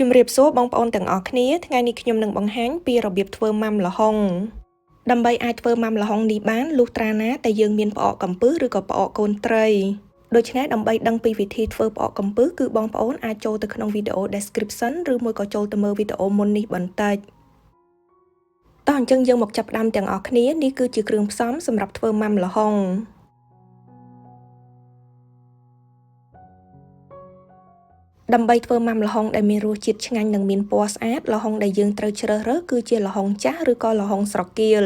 ជំរាបសួរបងប្អូនទាំងអស់គ្នាថ្ងៃនេះខ្ញុំនឹងបង្ហាញពីរបៀបធ្វើម៉ាំល្ហុងដើម្បីអាចធ្វើម៉ាំល្ហុងនេះបានលុះត្រាណាតែយើងមានផ្អកកំពឹសឬក៏ផ្អកកូនត្រីដូច្នេះដើម្បីដឹងពីវិធីធ្វើផ្អកកំពឹសគឺបងប្អូនអាចចូលទៅក្នុងវីដេអូ description ឬមួយក៏ចូលទៅមើលវីដេអូមុននេះបន្តិចតោះអញ្ចឹងយើងមកចាប់ផ្ដើមទាំងអស់គ្នានេះគឺជាគ្រឿងផ្សំសម្រាប់ធ្វើម៉ាំល្ហុងដើម្បីធ្វើម៉ាំល្ហុងដែលមានរសជាតិឆ្ងាញ់និងមានពណ៌ស្អាតល្ហុងដែលយើងត្រូវជ្រើសរើសគឺជាល្ហុងចាស់ឬក៏ល្ហុងស្រគាល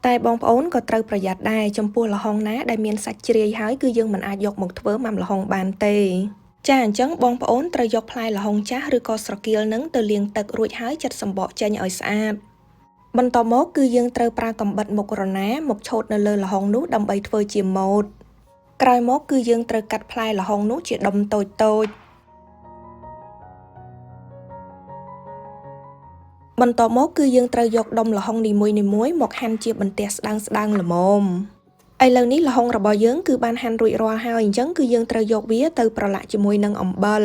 តែបងប្អូនក៏ត្រូវប្រយ័ត្នដែរចំពោះល្ហុងណាដែលមានសាច់ជ្រាយហើយគឺយើងមិនអាចយកមកធ្វើម៉ាំល្ហុងបានទេចាអញ្ចឹងបងប្អូនត្រូវយកផ្លែល្ហុងចាស់ឬក៏ស្រគាលនឹងទៅលាងទឹករួចហើយចិតសំបកចេញឲ្យស្អាតបន្ទាប់មកគឺយើងត្រូវប្រើកាំបិតមុខរណាមកឆូតនៅលើល្ហុងនោះដើម្បីធ្វើជាម៉ូតក្រោយមកគឺយើងត្រូវកាត់ផ្លែល្ហុងនោះជាដុំតូចៗបន្ទាប់មកគឺយើងត្រូវយកដុំល្ហុងនីមួយៗមកហាន់ជាបន្ទះស្ដើងៗល្មមឥឡូវនេះល្ហុងរបស់យើងគឺបានហាន់រួចរាល់ហើយអញ្ចឹងគឺយើងត្រូវយកវាទៅប្រឡាក់ជាមួយនឹងអំបិល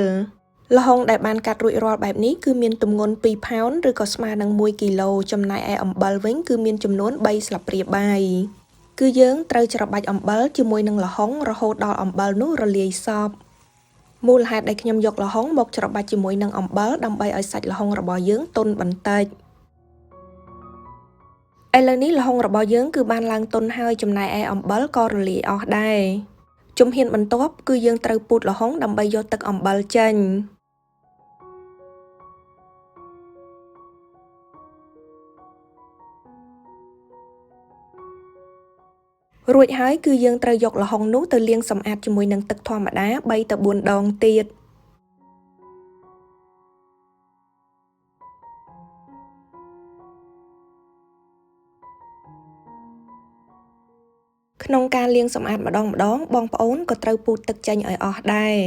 ល្ហុងដែលបានកាត់រួចរាល់បែបនេះគឺមានទម្ងន់2ផោនឬក៏ស្មើនឹង1គីឡូចំណែកឯអំបិលវិញគឺមានចំនួន3ស្លាបព្រាបាយគឺយើងត្រូវច្របាច់អំបិលជាមួយនឹងល្ហុងរហូតដល់អំបិលនោះរលាយសព្វមូលហេតុដែលខ្ញុំយកល្ហុងមកច្របាច់ជាមួយនឹងអំបិលដើម្បីឲ្យសាច់ល្ហុងរបស់យើងទន់បន្តិចឥឡូវនេះល្ហុងរបស់យើងគឺបានឡើងទន់ហើយចំណែកឯអំបិលក៏រលាយអស់ដែរជំហានបន្ទាប់គឺយើងត្រូវពូតល្ហុងដើម្បីយកទឹកអំបិលចេញរួចហើយគឺយើងត្រូវយកល្ហុងនោះទៅលាងសម្អាតជាមួយនឹងទឹកធម្មតា3ទៅ4ដងទៀតក្នុងការលាងសម្អាតម្ដងបងប្អូនក៏ត្រូវពូតទឹកចេញឲ្យអស់ដែរ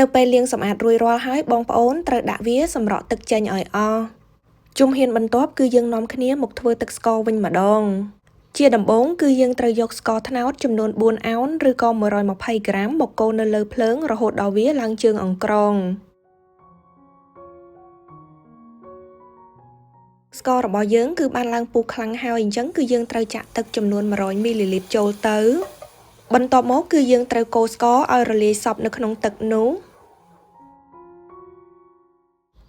នៅពេលលាងសម្អាតរួចរាល់ហើយបងប្អូនត្រូវដាក់វាសម្រក់ទឹកចេញឲ្យអស់ជំហានបន្ទាប់គឺយើងនាំគ្នាមកធ្វើទឹកស្ករវិញម្ដងជាដំបូងគឺយើងត្រូវយកស្ករត្នោតចំនួន4អោនឬក៏120ក្រាមមកកូរនៅលើភ្លើងរហូតដល់វាឡើងជើងអង្ក្រងស្កររបស់យើងគឺបានឡើងពុះខ្លាំងហើយអញ្ចឹងគឺយើងត្រូវចាក់ទឹកចំនួន100មីលីលីត្រចូលទៅបន្ទាប់មកគឺយើងត្រូវកូរស្ករឲ្យរលាយសព្វនៅក្នុងទឹកនោះ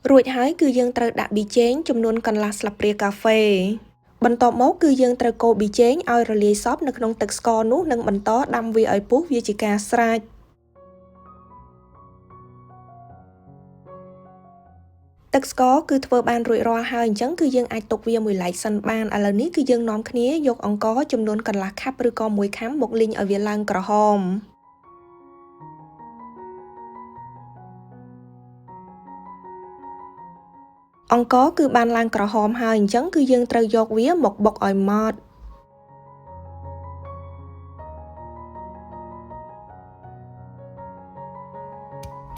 រួចហើយគឺយើងត្រូវដាក់ប៊ីចេងចំនួនកន្លះស្លាបព្រាកាហ្វេបន្ទាប់មកគឺយើងត្រូវកូរប៊ីចេងឲ្យរលាយសព្វនៅក្នុងទឹកស្ករនោះនិងបន្តដាំវាឲ្យពុះវាជាការស្រេចទឹកស្ករគឺធ្វើបានរួចរាល់ហើយអញ្ចឹងគឺយើងអាចទុកវាមួយឡែកសិនបានឥឡូវនេះគឺយើងនាំគ្នាយកអង្ករចំនួនកន្លះខាប់ឬក៏1ខាំមកលីងឲ្យវាឡើងក្រហមអង្ករគឺបានឡើងក្រហមហើយអញ្ចឹងគឺយើងត្រូវយកវាមកបុកឲ្យម៉ដ្ឋ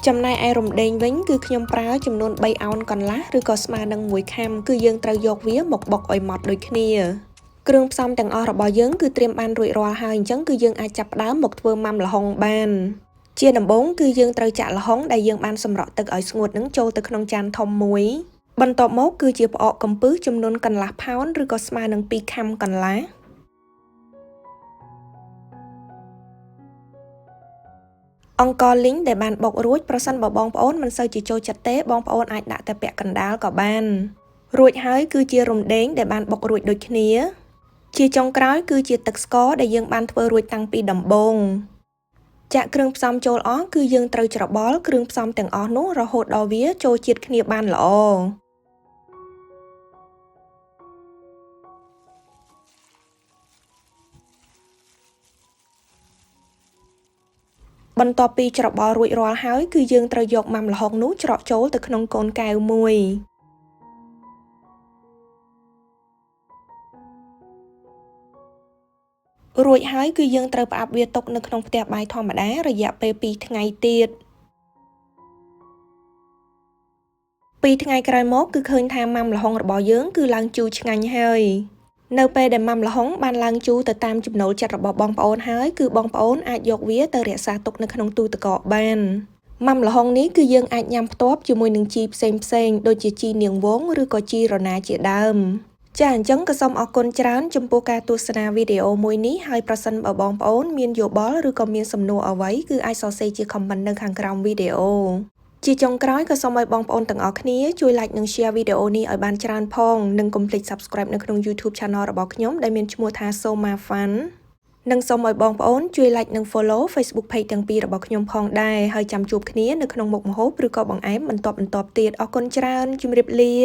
ចំណែកឯរំដេងវិញគឺខ្ញុំប្រើចំនួន3អោនកន្លះឬក៏ស្មើនឹង1ខាំគឺយើងត្រូវយកវាមកបុកឲ្យម៉ដ្ឋដូចគ្នាគ្រឿងផ្សំទាំងអស់របស់យើងគឺត្រៀមបានរួចរាល់ហើយអញ្ចឹងគឺយើងអាចចាប់ផ្ដើមមកធ្វើម៉ាំល្ហុងបានជាដំបូងគឺយើងត្រូវចាក់ល្ហុងដែលយើងបានសម្រក់ទឹកឲ្យស្ងួតនឹងចូលទៅក្នុងចានធំមួយបន្ទាប់មកគឺជាផ្អកកំពឹសចំនួនកន្លះផោនឬក៏ស្មើនឹង2ខាំកន្លះអង្ករលីងដែលបានបុករួចប្រសិនបើបងប្អូនមិនសូវជាចូលចិត្តទេបងប្អូនអាចដាក់តែពាក់កណ្ដាលក៏បានរួចហើយគឺជារំដេងដែលបានបុករួចដូចគ្នាជាចុងក្រោយគឺជាទឹកស្ករដែលយើងបានធ្វើរួចតាំងពីដំបូងចាក់គ្រឿងផ្សំចូលអស់គឺយើងត្រូវច្របល់គ្រឿងផ្សំទាំងអស់នោះរហូតដល់វាចូលជាតិគ្នាបានល្អបន្ទាប់ពីច្របល់រួចរាល់ហើយគឺយើងត្រូវយកម៉ាំល្ហុងនោះច្រកចូលទៅក្នុងកូនកែវមួយរួចហើយគឺយើងត្រូវផ្អាប់វាទុកនៅក្នុងផ្ទះបាយធម្មតារយៈពេល2ថ្ងៃទៀត2ថ្ងៃក្រោយមកគឺឃើញថាម៉ាំល្ហុងរបស់យើងគឺឡើងជូរឆ្ងាញ់ហើយ នៅពេលដែលម៉ាំល្ហុងបានឡើងជូរទៅតាមចំណូលចិត្តរបស់បងប្អូនហើយគឺបងប្អូនអាចយកវាទៅរក្សាទុកនៅក្នុងទូទឹកកកបានម៉ាំល្ហុងនេះគឺយើងអាចញ៉ាំផ្ទាប់ជាមួយនឹងជីផ្សេងដូចជាជីនាងវងឬក៏ជីរណាជាដើមចាអញ្ចឹងក៏សូមអរគុណច្រើនចំពោះការទស្សនាវីដេអូមួយនេះហើយប្រសិនបើបងប្អូនមានយោបល់ឬក៏មានសំណួរអ្វីគឺអាចសរសេរជា comment នៅខាងក្រោមវីដេអូជាចុងក្រោយក៏សូមឲ្យបងប្អូនទាំងអស់គ្នាជួយ like និង share វីដេអូនេះឲ្យបានច្រើនផងនិងកុំភ្លេច subscribe នៅក្នុង YouTube channel របស់ខ្ញុំដែលមានឈ្មោះថា Somar និងសូមឲ្យបងប្អូនជួយ like និង follow Facebook page ទាំងពីររបស់ខ្ញុំផងដែរហើយចាំជួបគ្នានៅក្នុងមុខម្ហូបឬក៏បង្អែមបន្តទៀតអរគុណច្រើនជម្រាបលា